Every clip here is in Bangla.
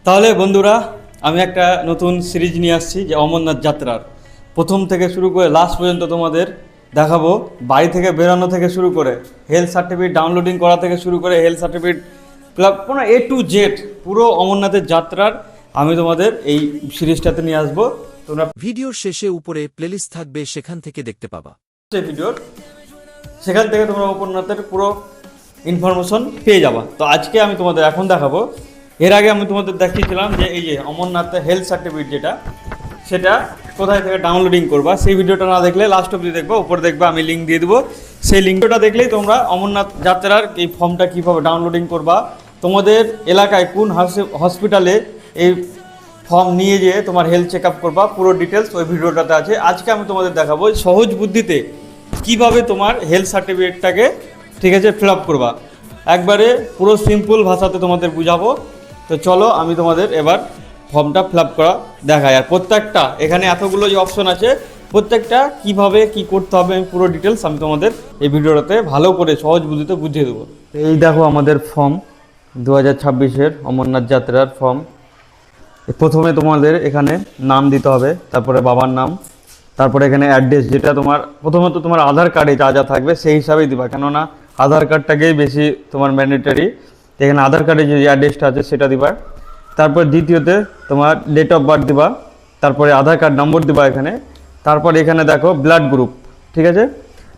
তাহলে বন্ধুরা, আমি একটা নতুন সিরিজ নিয়ে আসছি যে অমরনাথ যাত্রার প্রথম থেকে শুরু করে লাস্ট পর্যন্ত তোমাদের দেখাবো। বাড়ি থেকে বেরোনো থেকে শুরু করে হেলথ সার্টিফিকেট ডাউনলোডিং করা থেকে শুরু করে হেলথ সার্টিফিকেট কোনো A to Z পুরো অমরনাথের যাত্রার আমি তোমাদের এই সিরিজটাতে নিয়ে আসবো। তোমরা ভিডিওর শেষে উপরে প্লেলিস্ট থাকবে, সেখান থেকে দেখতে পাবা। সেই ভিডিওর সেখান থেকে তোমরা অমরনাথের পুরো ইনফরমেশন পেয়ে যাবা। তো আজকে আমি তোমাদের এখন দেখাবো। এর আগে আমি তোমাদের দেখিয়েছিলাম যে এই যে অমরনাথের হেলথ সার্টিফিকেট যেটা, সেটা কোথায় থেকে ডাউনলোডিং করবা। সেই ভিডিওটা না দেখলে লাস্ট অবধি দেখবা, উপরে দেখবা আমি লিঙ্ক দিয়ে দেবো। সেই লিঙ্কটা দেখলেই তোমরা অমরনাথ যাত্রার এই ফর্মটা কীভাবে ডাউনলোডিং করবা, তোমাদের এলাকায় কোন হসপিটালে এই ফর্ম নিয়ে যেয়ে তোমার হেলথ চেক আপ করবা, পুরো ডিটেলস ওই ভিডিওটাতে আছে। আজকে আমি তোমাদের দেখাবো সহজ বুদ্ধিতে কিভাবে তোমার হেলথ সার্টিফিকেটটাকে ঠিক আছে ফিল আপ করবা, একবারে পুরো সিম্পল ভাষাতে তোমাদের বুঝাবো। তো চলো আমি তোমাদের এবার ফর্মটা ফিল আপ করা দেখাই। আর প্রত্যেকটা এখানে এতগুলো যে অপশন আছে, প্রত্যেকটা কিভাবে কি করতে হবে আমি পুরো ডিটেলস আমি তোমাদের এই ভিডিওটাতে ভালো করে সহজ বুদ্ধিতে বুঝিয়ে দেবো। এই দেখো আমাদের ফর্ম 2026-এর অমরনাথ যাত্রার ফর্ম। প্রথমে তোমাদের এখানে নাম দিতে হবে, তারপরে বাবার নাম, তারপরে এখানে অ্যাড্রেস, যেটা তোমার প্রথমত তোমার আধার কার্ডে যা যা থাকবে সেই হিসাবেই দিবা, কেননা আধার কার্ডটাকেই বেশি তোমার ম্যান্ডেটারি। এখানে আধার কার্ডে যে অ্যাড্রেসটা আছে সেটা দিবা। তারপর দ্বিতীয়তে তোমার ডেট অফ বার্থ দিবা, তারপরে আধার কার্ড নম্বর দিবা এখানে। তারপর এখানে দেখো ব্লাড গ্রুপ, ঠিক আছে।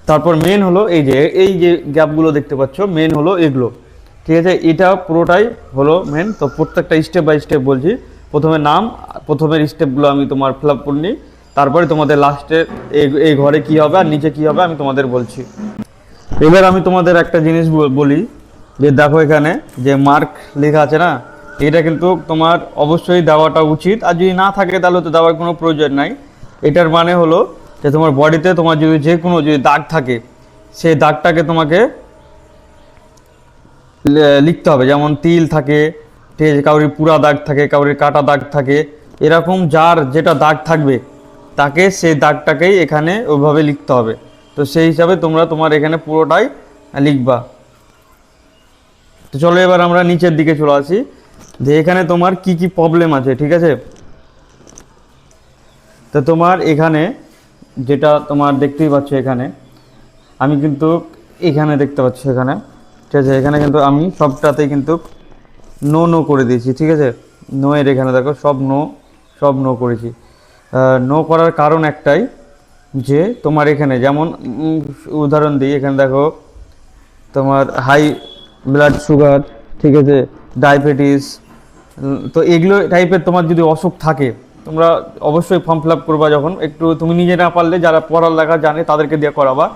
তারপর মেন হলো এই যে গ্যাপগুলো দেখতে পাচ্ছ, মেন হলো এগুলো, ঠিক আছে। এটা পুরোটাই হলো মেন। তো প্রত্যেকটা স্টেপ বাই স্টেপ বলছি। প্রথমে নাম, প্রথমের স্টেপগুলো আমি তোমার ফিল আপ করে নিই, তারপরে তোমাদের লাস্টে এই ঘরে কি হবে আর নিচে কি হবে আমি তোমাদের বলছি। এবার আমি তোমাদের একটা জিনিস বলি, যে দেখো এখানে যে মার্ক লেখা আছে না, এটা কিন্তু তোমার অবশ্যই দেওয়াটা উচিত। আর যদি না থাকে তাহলে তো দেওয়ার কোনো প্রয়োজন নাই। এটার মানে হলো যে তোমার বডিতে তোমার যদি যে কোনো যদি দাগ থাকে, সেই দাগটাকে তোমাকে লিখতে হবে। যেমন তিল থাকে, ঠিক আছে, কাউরির পুরা দাগ থাকে, কাউরির কাটা দাগ থাকে, এরকম যার যেটা দাগ থাকবে তাকে সেই দাগটাকেই এখানে ওইভাবে লিখতে হবে। তো সেই হিসাবে তোমরা তোমার এখানে পুরোটাই লিখবা। তো চলো এবার আমরা নিচের দিকে চলে আসি, যে এখানে তোমার কি কি প্রবলেম আছে, ঠিক আছে। তো তোমার এখানে যেটা তোমার দেখতেই পাচ্ছ, এখানে আমি কিন্তু এখানে দেখতে পাচ্ছ এখানে, ঠিক আছে, এখানে কিন্তু আমি সবটাতেই কিন্তু নো নো করে দিয়েছি, ঠিক আছে। নো এর এখানে দেখো সব নো করেছি। নো করার কারণ একটাই, যে তোমার এখানে যেমন উদাহরণ দিই, এখানে দেখো তোমার হাই ব্লাড সুগার, ঠিক আছে, ডায়াবেটিস, তো এগুলো টাইপের তোমার যদি অসুখ থাকে, তোমরা অবশ্যই ফর্ম ফিল আপ করবা। যখন একটু তুমি নিজে না পারলে যারা পড়ালেখা জানে তাদেরকে দিয়ে করাবা,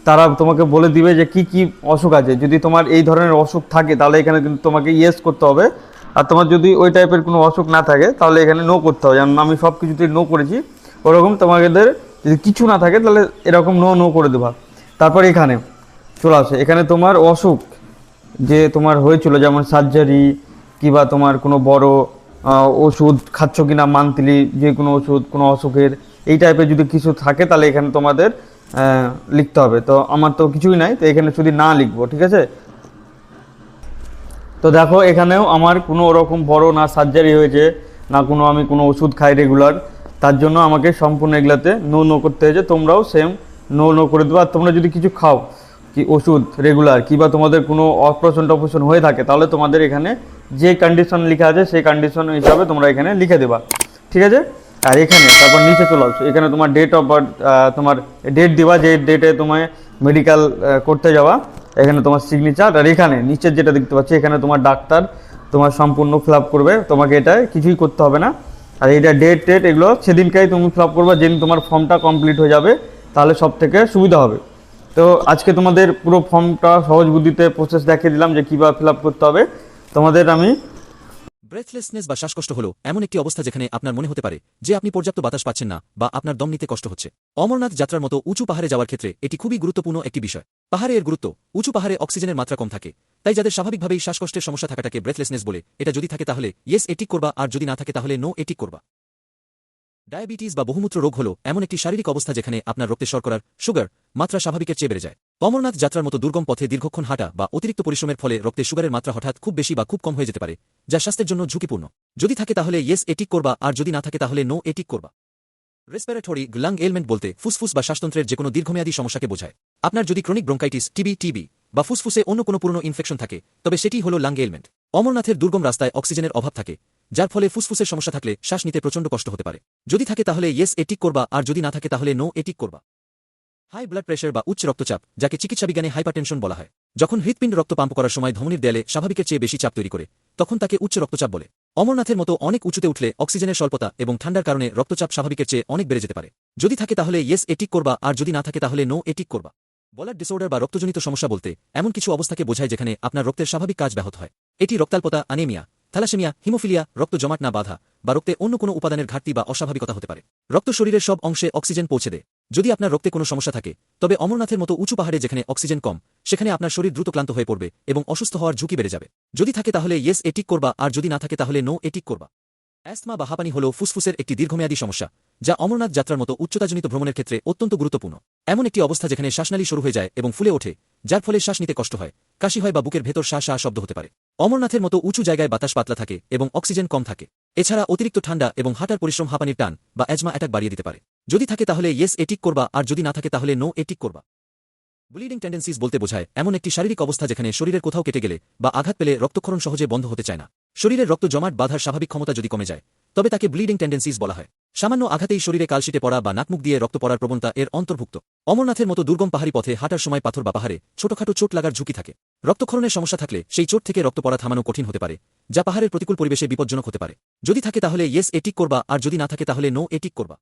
তারা তোমাকে বলে দিবে যে কি কি অসুখ আছে। যদি তোমার এই ধরনের অসুখ থাকে তাহলে এখানে কিন্তু তোমাকে ইয়েস করতে হবে। আর তোমার যদি ওই টাইপের কোনো অসুখ না থাকে তাহলে এখানে নো করতে হবে। যেমন আমি সব কিছুতেই নো করেছি, ওরকম তোমাদের যদি কিছু না থাকে তাহলে এরকম নো নো করে দেবা। তারপর এখানে চলে আসে, এখানে তোমার অসুখ যে তোমার হয়েছিল, যেমন সার্জারি কিংবা তোমার কোনো বড় ওষুধ খাচ্ছ কিনা মান্থলি, যে কোনো ওষুধ কোনো অসুখের, এই টাইপের যদি কিছু থাকে তাহলে এখানে তোমাদের লিখতে হবে। তো আমার তো কিছুই নাই, তো এখানে শুধু না লিখবো, ঠিক আছে। তো দেখো এখানেও আমার কোনো ওরকম বড় না সার্জারি হয়েছে, না কোনো আমি কোনো ওষুধ খাই রেগুলার, তার জন্য আমাকে সম্পূর্ণ এগুলাতে নো নো করতে হয়েছে। তোমরাও সেম নো নো করে দেবো। আর তোমরা যদি কিছু খাও কি ওষুধ রেগুলার, কিংবা তোমাদের কোনো অপারেশন হয়ে থাকে, তাহলে তোমাদের এখানে যে কন্ডিশন লেখা আছে সেই কন্ডিশন হিসাবে তোমরা এখানে লিখে দেবা, ঠিক আছে। আর এখানে তারপর নিচে চলে আসছো, এখানে তোমার ডেট অফ বার্থ, তোমার ডেট দিবা, যে ডেটে তোমায় মেডিকেল করতে যাওয়া, এখানে তোমার সিগনেচার। আর এখানে নিচের যেটা দেখতে পাচ্ছি, এখানে তোমার ডাক্তার তোমার সম্পূর্ণ ফিল আপ করবে, তোমাকে এটা কিছুই করতে হবে না। আর এইটা ডেট এগুলো সেদিনকেই তুমি ফিল আপ করবে, যেদিন তোমার ফর্মটা কমপ্লিট হয়ে যাবে, তাহলে সব থেকে সুবিধা হবে। তো আজকে তোমাদের পুরো ফর্মটা সহজ বুদ্ধিতে প্রসেস দেখিয়ে দিলাম যে কীভাবে ফিল আপ করতে হবে। তোমাদের আমি ব্রেথলেসনেস বা শ্বাসকষ্ট হলো এমন একটি অবস্থা যেখানে আপনার মনে হতে পারে যে আপনি পর্যাপ্ত বাতাস পাচ্ছেন না বা আপনার দম নিতে কষ্ট হচ্ছে। অমরনাথ যাত্রার মতো উঁচু পাহাড়ে যাওয়ার ক্ষেত্রে এটি খুবই গুরুত্বপূর্ণ একটি বিষয়। পাহাড়ে এর গুরুত্ব, উঁচু পাহাড়ে অক্সিজেনের মাত্রা কম থাকে, তাই যাদের স্বাভাবিকভাবেই শ্বাসকষ্টের সমস্যা থাকাটাকে ব্রেথলেসনেস বলে। এটা যদি থাকে তাহলে ইয়েস এটিক করবা, আর যদি না থাকে তাহলে নো এটিক করবা। ডায়াবেটিস বা বহুমূত্র রোগ হলো এমন একটি শারীরিক অবস্থা যেখানে আপনার রক্তে শর্করার সুগার মাত্রা স্বাভাবিকের চেয়ে বেড়ে যায়। অমরনাথ যাত্রার মতো দুর্গম পথে দীর্ঘক্ষণ হাঁটা বা অতিরিক্ত পরিশ্রমের ফলে রক্তে সুগারের মাত্রা হঠাৎ খুব বেশি বা খুব কম হয়ে যেতে পারে, যা স্বাস্থ্যের জন্য ঝুঁকিপূর্ণ। যদি থাকে তাহলে ইয়েস এ টিক করবা, আর যদি না থাকে তাহলে নো এ টিক করবা। রেসপিরেটরি লাং এলমেন্ট বলতে ফুসফুস বা শ্বাসতন্ত্রের যেকোনো দীর্ঘমেয়াদী সমস্যাকে বোঝায়। আপনার যদি ক্রনিক ব্রঙ্কাইটিস, টিবি বা ফুসফুসে অন্য কোনো পুরনো ইনফেকশন থাকে, তবে সেটি হল লাং এলমেন্ট। অমরনাথের দুর্গম রাস্তায় অক্সিজেনের অভাব থাকে, যার ফলে ফুসফুসের সমস্যা থাকলে শ্বাস নিতে প্রচণ্ড কষ্ট হতে পারে। যদি থাকে তাহলে ইয়েস এ টিক করবা, আর যদি না থাকে তাহলে নো এ টিক করবা। হাই ব্লাড প্রেশার বা উচ্চ রক্তচাপ, যাকে চিকিৎসাবিজ্ঞানে হাইপারটেনশন বলা হয়। যখন হৃৎপিণ্ড রক্ত পাম্প করার সময় ধমনির দেয়ালে স্বাভাবিকের চেয়ে বেশি চাপ তৈরি করে, তখন তাকে উচ্চ রক্তচাপ বলে। অমরনাথের মতো অনেক উঁচুতে উঠলে অক্সিজেনের স্বল্পতা এবং ঠান্ডার কারণে রক্তচাপ স্বাভাবিকের চেয়ে অনেক বেড়ে যেতে পারে। যদি থাকে তাহলে ইয়েস এ টিক করবা, আর যদি না থাকে তাহলে নো এ টিক করবা। ব্লাড ডিসঅর্ডার বা রক্তজনিত সমস্যা বলতে এমন কিছু অবস্থাকে বোঝায় যেখানে আপনার রক্তের স্বাভাবিক কাজ ব্যাহত হয়। এটি রক্তাল্পতা, আনেমিয়া, থ্যালাসেমিয়া, হিমোফিলিয়া, রক্ত জমাট না বাঁধা, বা রক্তে অন্য কোনো উপাদানের ঘাটতি বা অস্বাভাবিকতা হতে পারে। রক্ত শরীরের সব অংশে অক্সিজেন পৌঁছে দেয়। যদি আপনার রক্তে কোনো সমস্যা থাকে, তবে অমরনাথের মতো উঁচু পাহাড়ে যেখানে অক্সিজেন কম, সেখানে আপনার শরীর দ্রুত ক্লান্ত হয়ে পড়বে এবং অসুস্থ হওয়ার ঝুঁকি বেড়ে যাবে। যদি থাকে তাহলে ইয়েস এ টিক করবা, আর যদি না থাকে তাহলে নো এ টিক করবা। অ্যাস্তমা বা হাঁপানি হল ফুসফুসের একটি দীর্ঘমেয়াদী সমস্যা, যা অমরনাথ যাত্রার মতো উচ্চতাজনিত ভ্রমণের ক্ষেত্রে অত্যন্ত গুরুত্বপূর্ণ। এমন একটি অবস্থা যেখানে শ্বাসনালী শুরু হয়ে যায় এবং ফুলে ওঠে, যার ফলে শ্বাস নিতে কষ্ট হয়, কাশি হয় বা বুকের ভেতর শা শা শব্দ হতে পারে। অমরনাথের মতো উঁচু জায়গায় বাতাস পাতলা থাকে এবং অক্সিজেন কম থাকে। এছাড়া অতিরিক্ত ঠান্ডা এবং হাঁটার পরিশ্রম হাঁপানির টান বা অ্যাজমা অ্যাটাক বাড়িয়ে দিতে পারে। যদি থাকে তাহলে ইয়েস এ টিক করবা, আর যদি না থাকে তাহলে নো এ টিক করবা। ব্লিডিং টেন্ডেন্সিস বলতে বোঝায় এমন একটি শারীরিক অবস্থা যেখানে শরীরের কোথাও কেটে গেলে বা আঘাত পেলে রক্তক্ষরণ সহজে বন্ধ হতে চায় না। শরীরের রক্ত জমাট বাঁধার স্বাভাবিক ক্ষমতা যদি কমে যায়, তবে তাকে ব্লিডিং টেন্ডেন্সিস বলা হয়। সামান্য আঘাতেই শরীরে কালশিটে পড়া বা নাকমুখ দিয়ে রক্ত পড়ার প্রবণতা এর অন্তর্ভুক্ত। অমরনাথের মতো দুর্গম পাহাড়ি পথে হাঁটার সময় পাথর বা পাহাড়ে ছোটখাটো চোট লাগার ঝুঁকি থাকে। রক্তক্ষরণের সমস্যা থাকলে সেই চোট থেকে রক্ত পড়া থামানো কঠিন হতে পারে, যা পাহাড়ের প্রতিকূল পরিবেশে বিপজ্জনক হতে পারে। যদি থাকে তাহলে ইয়েস এ টিক করবা, আর যদি না থাকে তাহলে নো এ টিক করবা।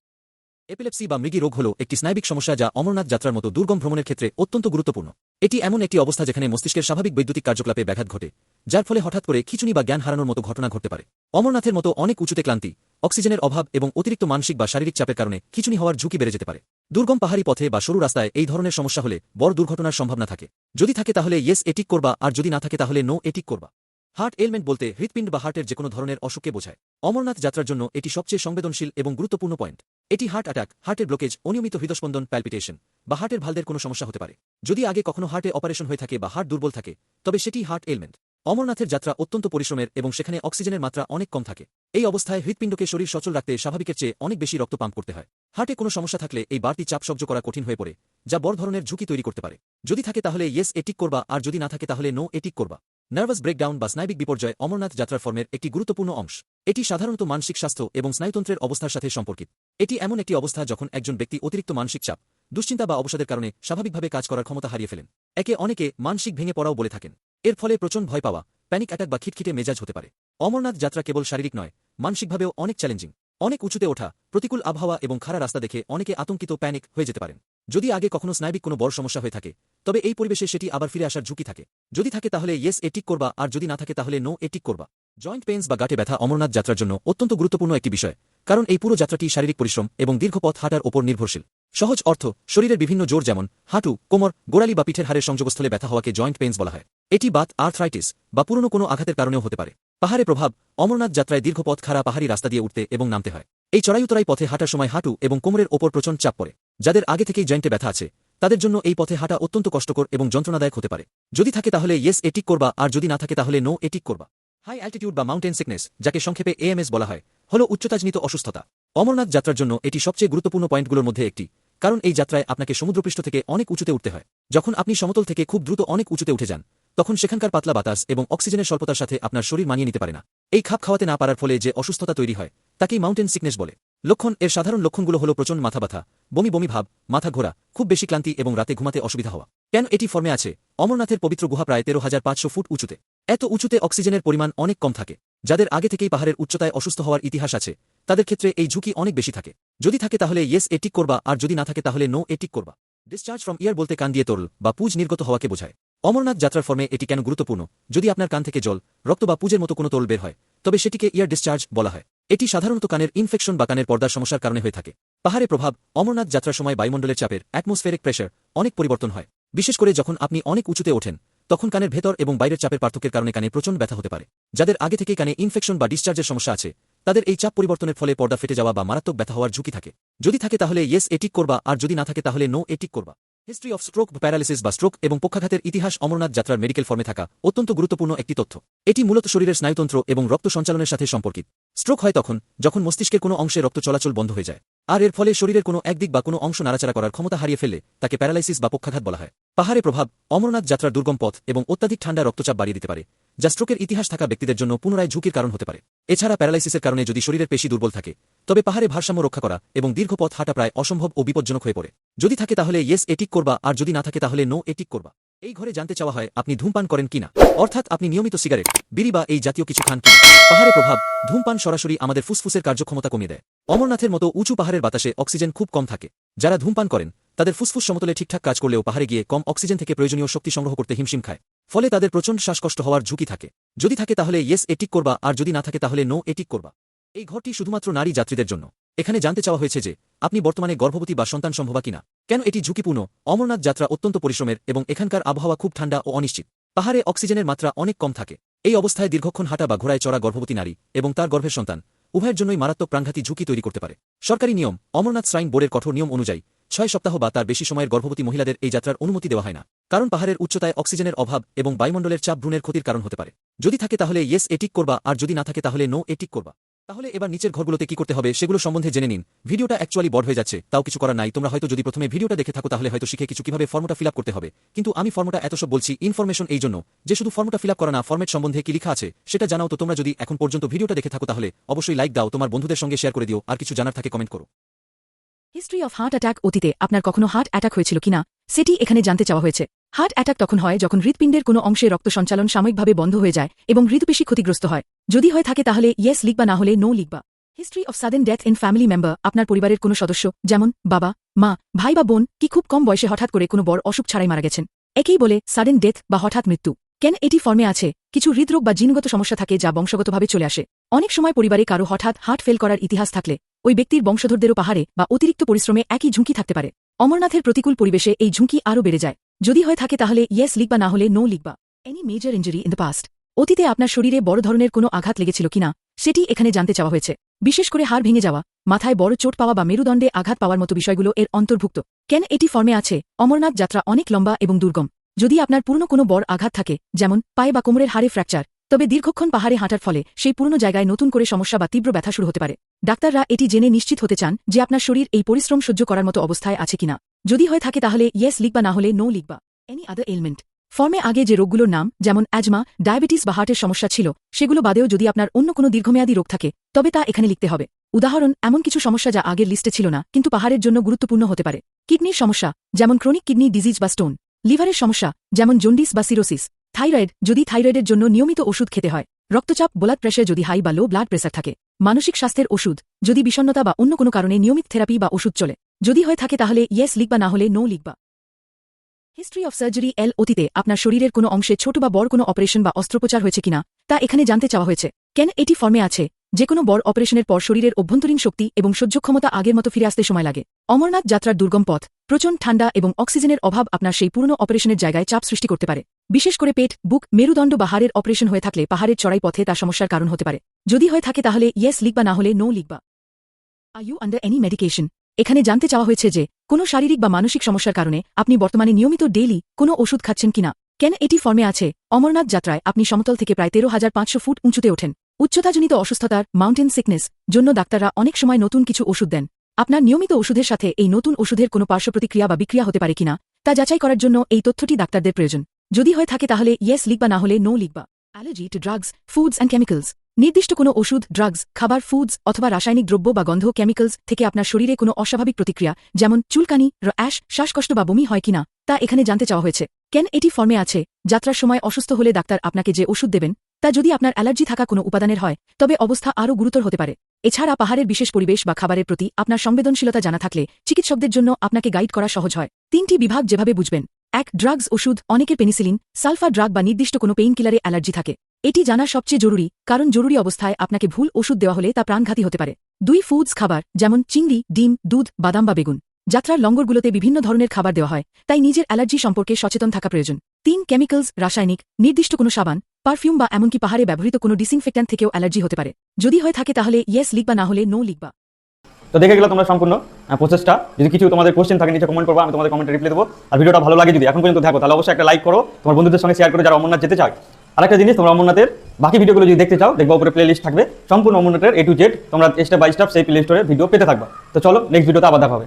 এপিলেপসি বা মৃগী রোগ হল একটি স্নায়বিক সমস্যা যা অমরনাথ যাত্রার মতো দুর্গম ভ্রমণের ক্ষেত্রে অত্যন্ত গুরুত্বপূর্ণ। এটি এমন একটি অবস্থা যেখানে মস্তিষ্কের স্বাভাবিক বৈদ্যুতিক কার্যকলাপে ব্যাঘাত ঘটে, যার ফলে হঠাৎ করে খিঁচুনি বা জ্ঞান হারানোর মতো ঘটনা ঘটতে পারে। অমরনাথের মতো অনেক উঁচুতে ক্লান্তি, অক্সিজেনের অভাব এবং অতিরিক্ত মানসিক বা শারীরিক চাপের কারণে খিঁচুনি হওয়ার ঝুঁকি বেড়ে যেতে পারে। দুর্গম পাহাড়ি পথে বা সরু রাস্তায় এই ধরনের সমস্যা হলে বড় দুর্ঘটনার সম্ভাবনা থাকে। যদি থাকে তাহলে ইয়েস এ টিক করবা, আর যদি না থাকে তাহলে নো এ টিক করবা। হার্ট এলমেন্ট বলতে হৃৎপিণ্ড বা হার্টের যেকোনো ধরনের অসুখকে বোঝায়। অমরনাথ যাত্রার জন্য এটি সবচেয়ে সংবেদনশীল এবং গুরুত্বপূর্ণ পয়েন্ট। এটি হার্ট অ্যাটাক, হার্টের ব্লকেজ, অনিয়মিত হৃদস্পন্দন প্যালপিটেশন বা হার্টের ভালদের কোনো সমস্যা হতে পারে। যদি আগে কখনো হার্টে অপারেশন হয়ে থাকে বা হার্ট দুর্বল থাকে, তবে সেটি হার্ট এলমেন্ট। অমরনাথের যাত্রা অত্যন্ত পরিশ্রমের এবং সেখানে অক্সিজেনের মাত্রা অনেক কম থাকে। এই অবস্থায় হৃৎপিণ্ডকে শরীর সচল রাখতে স্বাভাবিকের চেয়ে অনেক বেশি রক্ত পাম্প করতে হয়। হার্টে কোনো সমস্যা থাকলে এই বাড়তি চাপ সহ্য করা কঠিন হয়ে পড়ে, যা বড় ধরনের ঝুঁকি তৈরি করতে পারে। যদি থাকে তাহলে ইয়েস এ টিক করবা, আর যদি না থাকে তাহলে নো এ টিক করবা। নার্ভাস ব্রেকডাউন বা স্নায়বিক বিপর্যয় অমরনাথ যাত্রার ফর্মের একটি গুরুত্বপূর্ণ অংশ। এটি সাধারণত মানসিক স্বাস্থ্য এবং স্নায়ুতন্ত্রের অবস্থার সাথে সম্পর্কিত। এটি এমন একটি অবস্থা যখন একজন ব্যক্তি অতিরিক্ত মানসিক চাপ, দুশ্চিন্তা বা অবসাদের কারণে স্বাভাবিকভাবে কাজ করার ক্ষমতা হারিয়ে ফেলেন। অনেকে মানসিক ভেঙে পড়াও বলে থাকেন। এর ফলে প্রচণ্ড ভয় পাওয়া, প্যানিক অ্যাটাক বা খিটখিটে মেজাজ হতে পারে। অমরনাথ যাত্রা কেবল শারীরিক নয়, মানসিকভাবেও অনেক চ্যালেঞ্জিং। অনেক উঁচুতে ওঠা, প্রতিকূল আবহাওয়া এবং খাড়া রাস্তা দেখে অনেকে আতঙ্কিত, প্যানিক হয়ে যেতে পারেন। যদি আগে কখনো স্নায়বিক কোনো বড় সমস্যা হয়ে থাকে, তবে এই পরিবেশে সেটি আবার ফিরে আসার ঝুঁকি থাকে। যদি থাকে তাহলে ইয়েস এ টিক করবা, আর যদি না থাকে তাহলে নো এ টিক করবা। জয়েন্ট পেইনস বা গাঁটে ব্যথা অমরনাথ যাত্রার জন্য অত্যন্ত গুরুত্বপূর্ণ একটি বিষয়, কারণ এই পুরো যাত্রাটি শারীরিক পরিশ্রম এবং দীর্ঘ পথ হাঁটার ওপর নির্ভরশীল। সহজ অর্থ, শরীরের বিভিন্ন জোর যেমন হাঁটু, কোমর, গোড়ালি বা পিঠের হাড়ের সংযোগস্থলে ব্যথা হওয়াকে জয়েন্ট পেইনস বলা হয়। এটি বাত, আর্থ্রাইটিস বা পুরনো কোনো আঘাতের কারণেও হতে পারে। পাহাড়ে প্রভাব অমরনাথ যাত্রায় দীর্ঘ পথ খাড়া পাহাড়ি রাস্তা দিয়ে উঠতে এবং নামতে হয়। এই চড়াইউতরাই পথে হাঁটার সময় হাঁটু এবং কোমরের ওপর প্রচণ্ড চাপ পড়ে। যাদের আগে থেকেই জয়েন্টে ব্যথা আছে, তাদের জন্য এই পথে হাঁটা অত্যন্ত কষ্টকর এবং যন্ত্রণাদায়ক হতে পারে। যদি থাকে তাহলে ইয়েস এ টিক করবা, আর যদি না থাকে তাহলে নো এ টিক করবা। হাই অ্যালটিটিউড বা মাউন্টেন সিকনেস, যাকে সংক্ষেপে এএমএস বলা হয়, হল উচ্চতাজনিত অসুস্থতা। অমরনাথ যাত্রার জন্য এটি সবচেয়ে গুরুত্বপূর্ণ পয়েন্টগুলোর মধ্যে একটি, কারণ এই যাত্রায় আপনাকে সমুদ্রপৃষ্ঠ থেকে অনেক উঁচুতে উঠতে হয়। যখন আপনি সমতল থেকে খুব দ্রুত অনেক উঁচুতে উঠে যান, তখন সেখানকার পাতলা বাতাস এবং অক্সিজেনের স্বল্পতার সাথে আপনার শরীর মানিয়ে নিতে পারে না। এই খাপ খাওয়াতে না পারার ফলে যে অসুস্থতা তৈরি হয়, তাকেই মাউন্টেন সিকনেস বলে। লক্ষণ, এর সাধারণ লক্ষণগুলো হল প্রচণ্ড মাথা ব্যথা, বমি বমি ভাব, মাথা ঘোরা, খুব বেশি ক্লান্তি এবং রাতে ঘুমাতে অসুবিধা হওয়া। কেন এটি ফর্মে আছে? অমরনাথের পবিত্র গুহা প্রায় 13,500 ফুট উঁচুতে। এত উঁচুতে অক্সিজেনের পরিমাণ অনেক কম থাকে। যাদের আগে থেকেই পাহাড়ের উচ্চতায় অসুস্থ হওয়ার ইতিহাস আছে, তাদের ক্ষেত্রে এই ঝুঁকি অনেক বেশি থাকে। যদি থাকে তাহলে ইয়েস এ টিক করবা, আর যদি না থাকে তাহলে নো এ টিক করবা। ডিসচার্জ ফ্রম ইয়ার বলতে কান দিয়ে তরল বা পুজ নির্গত হওয়াকে বোঝায়। অমরনাথ যাত্রার ফর্মে এটি কেন গুরুত্বপূর্ণ? যদি আপনার কান থেকে জল, রক্ত বা পুজের মতো কোনো তরল বের হয়, তবে সেটিকে ইয়ার ডিসচার্জ বলা হয়। এটি সাধারণত কানের ইনফেকশন বা কানের পর্দার সমস্যার কারণে হয়ে থাকে। পাহাড়ে প্রভাব অমরনাথ যাত্রার সময় বায়ুমণ্ডলের চাপের অ্যাটমসফেরিক প্রেশার অনেক পরিবর্তন হয়। বিশেষ করে যখন আপনি অনেক উঁচুতে ওঠেন, তখন কানের ভেতর এবং বাইরের চাপের পার্থক্যের কারণে কানে প্রচণ্ড ব্যথা হতে পারে। যাদের আগে থেকেই কানে ইনফেকশন বা ডিসচার্জের সমস্যা আছে, তাদের এই চাপ পরিবর্তনের ফলে পর্দা ফেটে যাওয়া বা মারাত্মক ব্যথা হওয়ার ঝুঁকি থাকে। যদি থাকে তাহলে ইয়েস এ টিক করবা, আর যদি না থাকে তাহলে নো এ টিক করবা। হিস্ট্রি অফ স্ট্রোক প্যারালিসিস বা স্ট্রোক এবং পক্ষাঘাতের ইতিহাস অমরনাথ যাত্রার মেডিকেল ফর্মে থাকা অত্যন্ত গুরুত্বপূর্ণ একটি তথ্য। এটি মূলত শরীরের স্নায়ুতন্ত্র এবং রক্ত সঞ্চালনের সাথে সম্পর্কিত। স্ট্রোক হয় তখন যখন মস্তিষ্কের কোনো অংশে রক্ত চলাচল বন্ধ হয়ে যায়, আর এর ফলে শরীরের কোনো একদিক বা কোনো অংশ নাড়াচাড়া করার ক্ষমতা হারিয়ে ফেললে তাকে প্যারালাইসিস বা পক্ষাঘাত বলা হয়। পাহাড়ে প্রভাব অমরনাথ যাত্রার দুর্গম পথ এবং অত্যাধিক ঠান্ডা রক্তচাপ বাড়িয়ে দিতে পারে, যা স্ট্রোকের ইতিহাস থাকা ব্যক্তিদের জন্য পুনরায় ঝুঁকির কারণ হতে পারে। এছাড়া প্যারালাইসিসের কারণে যদি শরীরের পেশি দুর্বল থাকে, তবে পাহাড়ে ভারসাম্য রক্ষা করা এবং দীর্ঘ পথ হাঁটা প্রায় অসম্ভব ও বিপজ্জনক হয়ে পড়ে। যদি থাকে তাহলে ইয়েস এটিক করবা, আর যদি না থাকে তাহলে নো এটিক করবা। এই ঘরে জানতে চাওয়া হয় আপনি ধূমপান করেন কিনা, অর্থাৎ আপনি নিয়মিত সিগারেট, বিড়ি বা এই জাতীয় কিছু খান কিনা। পাহাড়ে প্রভাব ধূমপান সরাসরি আমাদের ফুসফুসের কার্যক্ষমতা কমিয়ে দেয়। অমরনাথের মতো উঁচু পাহাড়ের বাতাসে অক্সিজেন খুব কম থাকে। যারা ধূমপান করেন তাদের ফুসফুস সমতলে ঠিকঠাক কাজ করলেও পাহাড়ে গিয়ে কম অক্সিজেন থেকে প্রয়োজনীয় শক্তি সংগ্রহ করতে হিমশিম খায়, ফলে তাদের প্রচণ্ড শ্বাসকষ্ট হওয়ার ঝুঁকি থাকে। যদি থাকে তাহলে ইয়েস এটিক করবা, আর যদি না থাকে তাহলে নো এটিক করবা। এই ঘরটি শুধুমাত্র নারী যাত্রীদের জন্য। এখানে জানতে চাওয়া হয়েছে যে আপনি বর্তমানে গর্ভবতী বা সন্তান সম্ভবা কিনা। কেন এটি ঝুঁকিপূর্ণ? অমরনাথ যাত্রা অত্যন্ত পরিশ্রমের এবং এখানকার আবহাওয়া খুব ঠান্ডা ও অনিশ্চিত। পাহাড়ে অক্সিজেনের মাত্রা অনেক কম থাকে। এই অবস্থায় দীর্ঘক্ষণ হাঁটা বা ঘোড়ায় চড়া গর্ভবতী নারী এবং তার গর্ভের সন্তান উভয়ের জন্যই মারাত্মক প্রাণঘাতী ঝুঁকি তৈরি করতে পারে। সরকারি নিয়ম অমরনাথ শ্রাইন বোর্ডের কঠোর নিয়ম অনুযায়ী 6 সপ্তাহ বা তার বেশি সময়ের গর্ভবতী মহিলাদের এই যাত্রার অনুমতি দেওয়া হয় না, কারণ পাহাড়ের উচ্চতায় অক্সিজেনের অভাব এবং বায়ুমণ্ডলের চাপ ভ্রূণের ক্ষতির কারণ হতে পারে। যদি থাকে তাহলে ইয়েস এটিক করবা, আর যদি না থাকে তাহলে নো এটিক করবা। তাহলে এবার নিচের ঘরগুলোতে কি করতে হবে সেগুলো সম্বন্ধে জেনে নিন। ভিডিওটা অ্যাকচুয়ালি বড় হয়ে যাচ্ছে, তাও কিছু করার নাই। তোমরা হয়তো যদি প্রথমে ভিডিওটা দেখে থাকো তাহলে হয়তো শিখে কিছু কিভাবে ফর্মটা ফিল আপ করতে হবে, কিন্তু আমি ফর্মটা এত সব বলছি ইনফরমেশন এই জন্য যে শুধু ফর্মটা ফিল আপ করা না, ফর্মেট সম্বন্ধে কি লেখা আছে সেটা জানাও। তো তোমরা যদি এখন পর্যন্ত ভিডিওটা দেখে থাকো তাহলে অবশ্যই লাইক দাও, তোমার বন্ধুদের সঙ্গে শেয়ার করে দিও, আর কিছু জানার থাকে কমেন্ট করো। হিস্ট্রি অফ হার্ট অ্যাটাক অতীতে আপনার কখনো হার্ট অ্যাটাক হয়েছিল কিনা সেটি এখানে জানতে চাওয়া হয়েছে। হার্ট অ্যাটাক তখন হয় যখন হৃৎপিণ্ডের কোনো অংশে রক্ত সঞ্চালন সাময়িকভাবে বন্ধ হয়ে যায় এবং হৃৎপেশি ক্ষতিগ্রস্ত হয়। যদি হয়ে থাকে তাহলে ইয়েস লিখবা, না হলে নো লিখবা। History of sudden death in family member আপনার পরিবারের কোনো সদস্য যেমন বাবা, মা, ভাই বা বোন কি খুব কম বয়সে হঠাৎ করে কোনো বড় অসুখ ছাড়াই মারা গেছেন, একেই বলে সাডেন ডেথ বা হঠাৎ মৃত্যু। কেন এটি ফর্মে আছে? কিছু হৃদরোগ বা জিনগত সমস্যা থাকে যা বংশগতভাবে চলে আসে। অনেক সময় পরিবারে কারো হঠাৎ হার্ট ফেল করার ইতিহাস থাকলে ওই ব্যক্তির বংশধরদেরও পাহাড়ে বা অতিরিক্ত পরিশ্রমে একই ঝুঁকি থাকতে পারে। অমরনাথের প্রতিকূল পরিবেশে এই ঝুঁকি আরও বেড়ে যায়। যদি হয়ে থাকে তাহলে ইয়েস লিখবা, না হলে নো লিখবা। Any major injury in the past অতীতে আপনার শরীরে বড় ধরনের কোনো আঘাত লেগেছিল কিনা সেটি এখানে জানতে চাওয়া হয়েছে। বিশেষ করে হাড় ভেঙে যাওয়া, মাথায় বড় চোট পাওয়া বা মেরুদণ্ডে আঘাত পাওয়ার মতো বিষয়গুলো এর অন্তর্ভুক্ত। কেন এটি ফর্মে আছে? অমরনাথ যাত্রা অনেক লম্বা এবং দুর্গম। যদি আপনার পুরনো কোনো বড় আঘাত থাকে, যেমন পায়ে বা কোমরের হাড়ে ফ্র্যাকচার, তবে দীর্ঘক্ষণ পাহাড়ে হাঁটার ফলে সেই পুরনো জায়গায় নতুন করে সমস্যা বা তীব্র ব্যথা শুরু হতে পারে। ডাক্তাররা এটি জেনে নিশ্চিত হতে চান যে আপনার শরীর এই পরিশ্রম সহ্য করার মতো অবস্থায় আছে কিনা। যদি হয়ে থাকে তাহলে ইয়েস লিখবা, না হলে নো লিখবা। এনি আদার এলমেন্ট ফর্মে আগে যে রোগগুলোর নাম যেমন অ্যাজমা, ডায়াবেটিস বা হার্টের সমস্যা ছিল, সেগুলো বাদেও যদি আপনার অন্য কোনো দীর্ঘমেয়াদী রোগ থাকে তবে তা এখানে লিখতে হবে। উদাহরণ, এমন কিছু সমস্যা যা আগের লিস্টে ছিল না কিন্তু পাহাড়ের জন্য গুরুত্বপূর্ণ হতে পারে। কিডনির সমস্যা যেমন ক্রনিক কিডনি ডিজিজ বা স্টোন, লিভারের সমস্যা যেমন জন্ডিস বা সিরোসিস, থাইরয়েড যদি থাইরয়েডের জন্য নিয়মিত ওষুধ খেতে হয়, রক্তচাপ ব্লাড প্রেশার যদি হাই বা লো ব্লাড প্রেশার থাকে, মানসিক স্বাস্থ্যের ওষুধ যদি বিষণ্ণতা বা অন্য কোনো কারণে নিয়মিত থেরাপি বা ওষুধ চলে। যদি হয়ে থাকে তাহলে ইয়েস লিখবা, না হলে নো লিখবা। হিস্ট্রি অফ সার্জারি অতীতে আপনার শরীরের কোনো অংশে ছোট বা বড় কোনো অপারেশন বা অস্ত্রোপচার হয়েছে কিনা তা এখানে জানতে চাওয়া হয়েছে। কেন এটি ফর্মে আছে? যে কোনো বড় অপারেশনের পর শরীরের অভ্যন্তরীণ শক্তি এবং সহ্যক্ষমতা আগের মতো ফিরে আসতে সময় লাগে। অমরনাথ যাত্রার দুর্গম পথ, প্রচণ্ড ঠান্ডা এবং অক্সিজেনের অভাব আপনার সেই পুরনো অপারেশনের জায়গায় চাপ সৃষ্টি করতে পারে। বিশেষ করে পেট, বুক, মেরুদণ্ড বা হাড়ের অপারেশন হয়ে থাকলে পাহাড়ের চড়াই পথে তা সমস্যার কারণ হতে পারে। যদি হয়ে থাকে তাহলে ইয়েস লিখবা, না হলে নো লিখবা। Are you under any medication এখানে জানতে চাওয়া হয়েছে যে কোনো শারীরিক বা মানসিক সমস্যার কারণে আপনি বর্তমানে নিয়মিত ডেইলি কোনো ওষুধ খাচ্ছেন কিনা। কেন এটি ফর্মে আছে? অমরনাথ যাত্রায় আপনি সমতল থেকে প্রায় 13,500 ফুট উঁচুতে ওঠেন। উচ্চতাজনিত অসুস্থতার মাউন্টেন সিকনেস জন্য ডাক্তাররা অনেক সময় নতুন কিছু ওষুধ দেন। আপনার নিয়মিত ওষুধের সাথে এই নতুন ওষুধের কোনো পার্শ্বপ্রতিক্রিয়া বা বিক্রিয়া হতে পারে কিনা তা যাচাই করার জন্য এই তথ্যটি ডাক্তারদের প্রয়োজন। যদি হয়ে থাকে তাহলে ইয়েস লিখবা, না হলে নো লিখবা। Allergy two drugs, foods and chemicals নির্দিষ্ট কোনো ওষুধ, ড্রাগস, খাবার, ফুডস অথবা রাসায়নিক দ্রব্য বা গন্ধ কেমিক্যালস থেকে আপনার শরীরে কোনো অস্বাভাবিক প্রতিক্রিয়া যেমন চুলকানি, অ্যাশ, শ্বাসকষ্ট বা বমি হয় কিনা তা এখানে জানতে চাওয়া হয়েছে। কেন এটি ফর্মে আছে? যাত্রার সময় অসুস্থ হলে ডাক্তার আপনাকে যে ওষুধ দেবেন তা যদি আপনার অ্যালার্জি থাকা কোনো উপাদানের হয় তবে অবস্থা আরও গুরুতর হতে পারে। এছাড়া পাহাড়ের বিশেষ পরিবেশ বা খাবারের প্রতি আপনার সংবেদনশীলতা জানা থাকলে চিকিৎসকদের জন্য আপনাকে গাইড করা সহজ হয়। 3টি বিভাগ যেভাবে বুঝবেন: 1. ড্রাগস ওষুধ, অনেকের পেনিসিলিন, সালফার ড্রাগ বা নির্দিষ্ট কোনো পেইন কিলারে অ্যালার্জি থাকে। এটি জানা সবচেয়ে জরুরি, কারণ জরুরি অবস্থায় আপনাকে ভুল ওষুধ দেওয়া হলে তা প্রাণঘাতী হতে পারে। 2. ফুডস খাবার যেমন চিংড়ি, ডিম, দুধ, বাদাম বা বেগুন। যাত্রার লঙ্গরগুলোতে বিভিন্ন ধরনের খাবার দেওয়া হয়, তাই নিজের অ্যালার্জি সম্পর্কে সচেতন থাকা প্রয়োজন। 3. কেমিক্যালস রাসায়নিক, নির্দিষ্ট কোনো সাবান, পারফিউম বা এমনকি পাহাড়ে ব্যবহৃত কোনো ডিসইনফেক্ট্যান্ট থেকেও অ্যালার্জি হতে পারে। যদি হয়ে থাকে তাহলে ইয়েস লিখবা, না হলে নো লিখবা। তো দেখে গেলে তোমরা সম্পূর্ণ প্রসেসটা। যদি কিছু তোমাদের কোশ্চেন থাকে নিচে কমেন্ট করবো, আমি তোমাদের কমেন্টে রিপ্লাই দেবো। আর ভিডিওটা ভালো লাগে যদি এখন পর্যন্ত দেখো তাহলে অবশ্যই একটা লাইক করো, তোমার বন্ধুদের সঙ্গে শেয়ার করে যারা অমরনাথ যেতে চায়। আরেকটা জিনিস, তোমরা অমরনাথের বাকি ভিডিওগুলো যদি দেখতে চাও, দেখবো উপরে প্লে লিস্ট থাকবে সম্পূর্ণ অমরনাথের A to Z, তোমরা স্টেপ বাই স্টেপ সেই প্লে স্টোরে ভিডিও পেতে থাকবা। তো চলো নেক্সট ভিডিওতে আবার দেখা হবে।